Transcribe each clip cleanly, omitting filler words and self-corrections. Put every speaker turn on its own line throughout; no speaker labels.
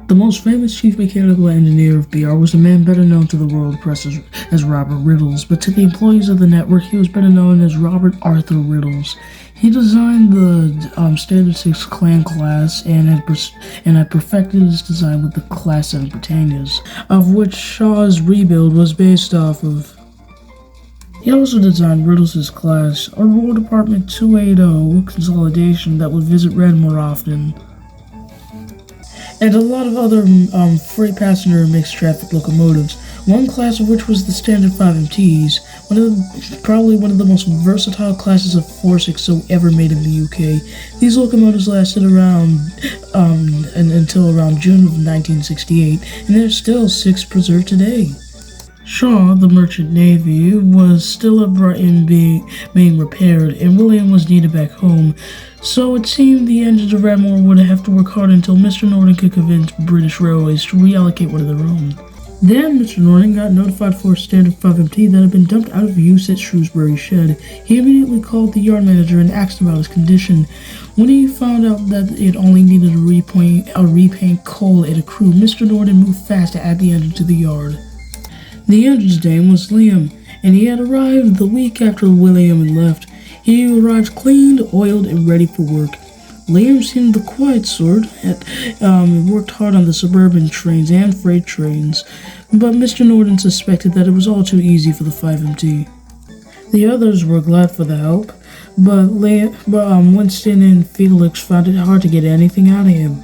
The most famous chief mechanical engineer of BR was a man better known to the world press as Robert Riddles, but to the employees of the network, he was better known as Robert Arthur Riddles. He designed the Standard 6 Clan class and had perfected his design with the Class 7 Britannias, of which Shaw's rebuild was based off of. He also designed Riddles' class, a War Department 280 consolidation that would visit Radmoore often, and a lot of other freight passenger and mixed traffic locomotives, one class of which was the Standard 5MTs, probably one of the most versatile classes of 460 ever made in the UK. These locomotives lasted around until around June of 1968, and there are still 6 preserved today. Shaw, the Merchant Navy, was still at Brighton being repaired, and William was needed back home, so it seemed the engines of Radmoore would have to work hard until Mr. Norden could convince British Railways to reallocate one of their own. Then Mr. Norden got notified for a Standard 5MT that had been dumped out of use at Shrewsbury Shed. He immediately called the yard manager and asked about his condition. When he found out that it only needed a repaint coal and a crew, Mr. Norden moved fast to add the engine to the yard. The engine's name was Liam, and he had arrived the week after William had left. He arrived cleaned, oiled, and ready for work. Liam seemed the quiet sort, worked hard on the suburban trains and freight trains, but Mr. Norden suspected that it was all too easy for the 5MT. The others were glad for the help, but Winston and Felix found it hard to get anything out of him.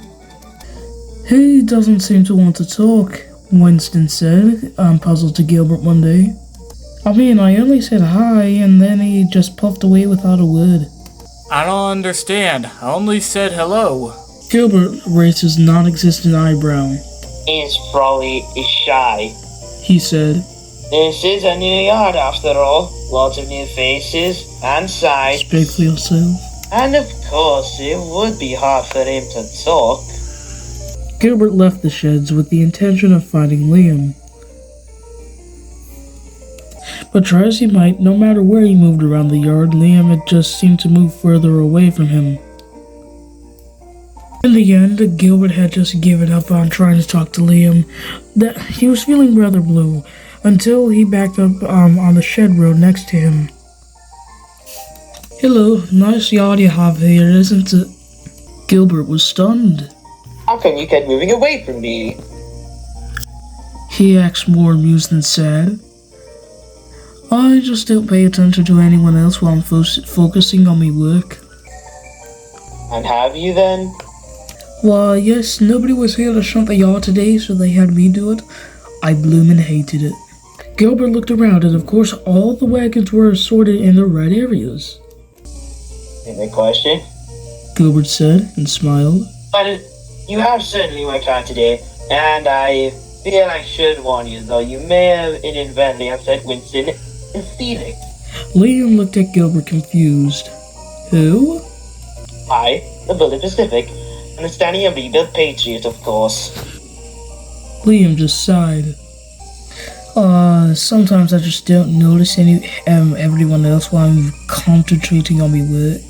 He doesn't seem to want to talk, Winston said, puzzled to Gilbert one day. I only said hi, and then he just puffed away without a word.
I don't understand. I only said hello.
Gilbert raised his non-existent eyebrow.
He's probably shy,
he said.
This is a new yard after all. Lots of new faces and sights.
Speak for yourself.
And of course, it would be hard for him to talk.
Gilbert left the sheds with the intention of finding Liam. But try as he might, no matter where he moved around the yard, Liam had just seemed to move further away from him. In the end, Gilbert had just given up on trying to talk to Liam. That he was feeling rather blue, until he backed up on the shed road next to him. Hello, nice yard you have here, isn't it? Gilbert was stunned.
How come you kept moving away from me?
He asked, more amused than sad. I just don't pay attention to anyone else while I'm focusing on my work.
And have you then?
Why, yes, nobody was here to shunt the yard today, so they had me do it. I bloomin' hated it. Gilbert looked around, and of course all the wagons were assorted in the right areas.
Any question?
Gilbert said, and smiled.
But you have certainly worked hard today, and I feel I should warn you, though you may have inadvertently upset Winston and Felix.
Liam looked at Gilbert confused. Who?
I, the Bullet Pacific, and the standing of the Patriot, of course.
Liam just sighed. Sometimes I just don't notice everyone else while I'm concentrating on my work.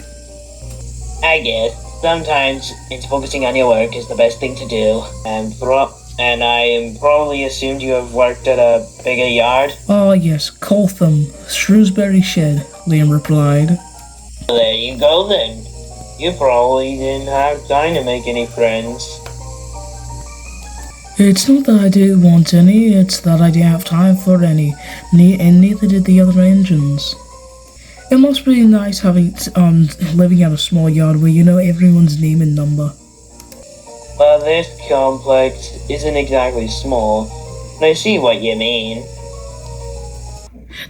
I guess. Sometimes it's focusing on your work is the best thing to do, and I probably assumed you have worked at a bigger yard.
Oh yes, Coltham, Shrewsbury Shed, Liam replied.
There you go then. You probably didn't have time to make any friends.
It's not that I didn't want any, it's that I didn't have time for any, and neither did the other engines. It must be nice living at a small yard where you know everyone's name and number.
Well, this complex isn't exactly small, but I see what you mean.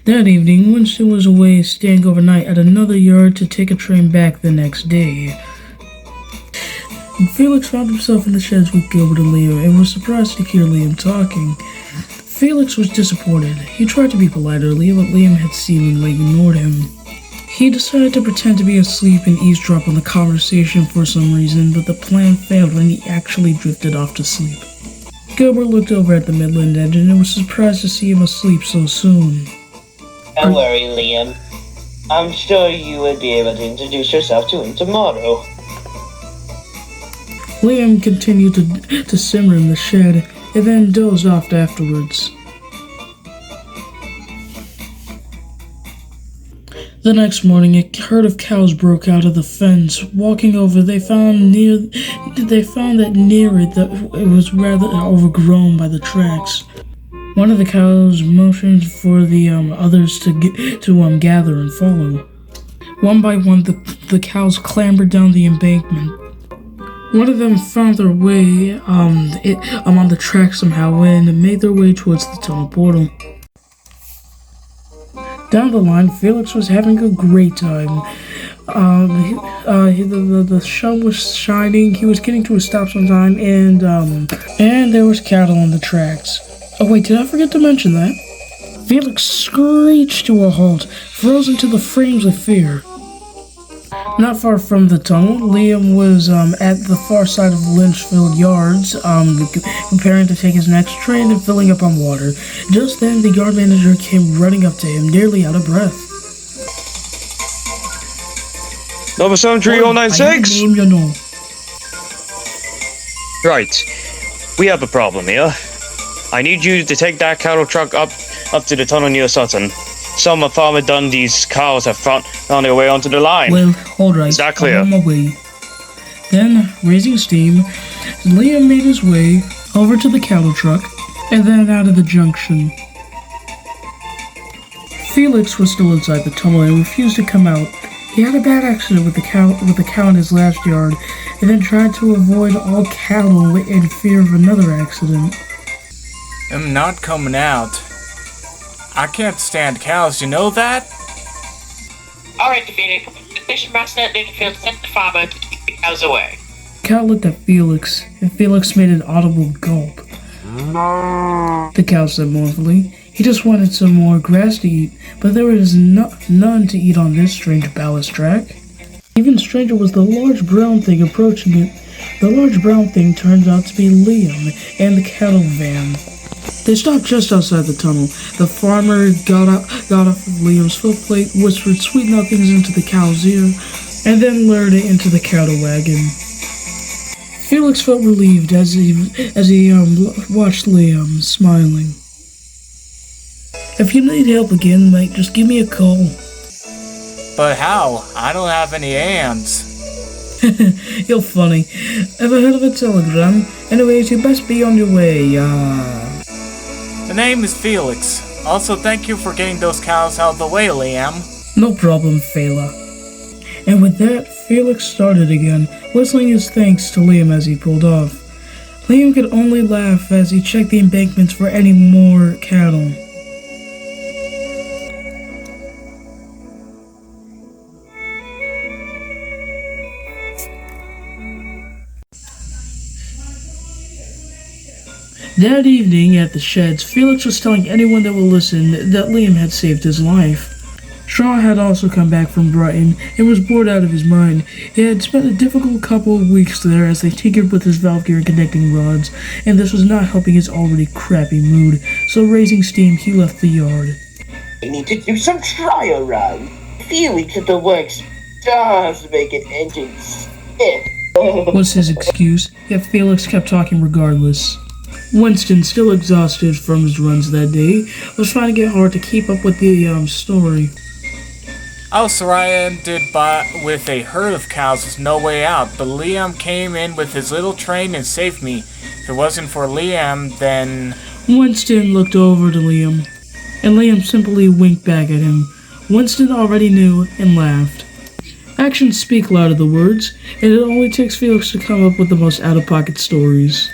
That evening, Winston was away staying overnight at another yard to take a train back the next day. Felix found himself in the sheds with Gilbert and Liam and was surprised to hear Liam talking. Felix was disappointed. He tried to be polite earlier, but Liam had seemingly ignored him. He decided to pretend to be asleep and eavesdrop on the conversation for some reason, but the plan failed when he actually drifted off to sleep. Gilbert looked over at the Midland engine and was surprised to see him asleep so soon.
Don't worry, Liam. I'm sure you would be able to introduce yourself to him tomorrow.
Liam continued to simmer in the shed and then dozed off afterwards. The next morning, a herd of cows broke out of the fence. Walking over, they found that near it that it was rather overgrown by the tracks. One of the cows motioned for the others to gather and follow. One by one, the cows clambered down the embankment. One of them found their way on the track somehow and made their way towards the tunnel portal. Down the line, Felix was having a great time. The sun was shining. He was getting to a stop sometime, and there was cattle on the tracks. Oh wait, did I forget to mention that? Felix screeched to a halt, frozen to the frames with fear. Not far from the tunnel, Liam was at the far side of Lynchfield Yards, preparing to take his next train and filling up on water. Just then, the yard manager came running up to him, nearly out of breath.
Number 73096?
Name you know.
Right. We have a problem here. I need you to take that cattle truck up to the tunnel near Sutton. Some of Farmer Dundee's cows have found their way onto the line.
Well, alright.
Is that clear?
I'm on my way. Then, raising steam, Liam made his way over to the cattle truck and then out of the junction. Felix was still inside the tunnel and refused to come out. He had a bad accident with the cow in his last yard and then tried to avoid all cattle in fear of another accident.
I'm not coming out. I can't stand cows, you know that?
Alright, Felix. The station master at Linfield sent the farmer to keep the cows away.
The cow looked at Felix, and Felix made an audible gulp. The cow said mournfully. He just wanted some more grass to eat, but there was none to eat on this strange ballast track. Even stranger was the large brown thing approaching it. The large brown thing turned out to be Liam and the cattle van. They stopped just outside the tunnel. The farmer got off of Liam's footplate, whispered sweet nothings into the cow's ear, and then lured it into the cattle wagon. Felix felt relieved as he watched Liam, smiling. If you need help again, mate, just give me a call.
But how? I don't have any hands.
You're funny. Ever heard of a telegram? Anyways, you best be on your way,
The name is Felix. Also, thank you for getting those cows out of the way, Liam.
No problem, Fela. And with that, Felix started again, whistling his thanks to Liam as he pulled off. Liam could only laugh as he checked the embankments for any more cattle. That evening at the sheds, Felix was telling anyone that would listen that Liam had saved his life. Shaw had also come back from Brighton and was bored out of his mind. He had spent a difficult couple of weeks there as they tinkered with his valve gear and connecting rods, and this was not helping his already crappy mood, so raising steam, he left the yard.
We need to do some trial run. Felix at the works does make an engine stiff.
Was his excuse, yet Felix kept talking regardless. Winston, still exhausted from his runs that day, was finding it hard to keep up with the story.
Soraya ended with a herd of cows with no way out, but Liam came in with his little train and saved me. If it wasn't for Liam, then...
Winston looked over to Liam, and Liam simply winked back at him. Winston already knew and laughed. Actions speak louder than words, and it only takes Felix to come up with the most out-of-pocket stories.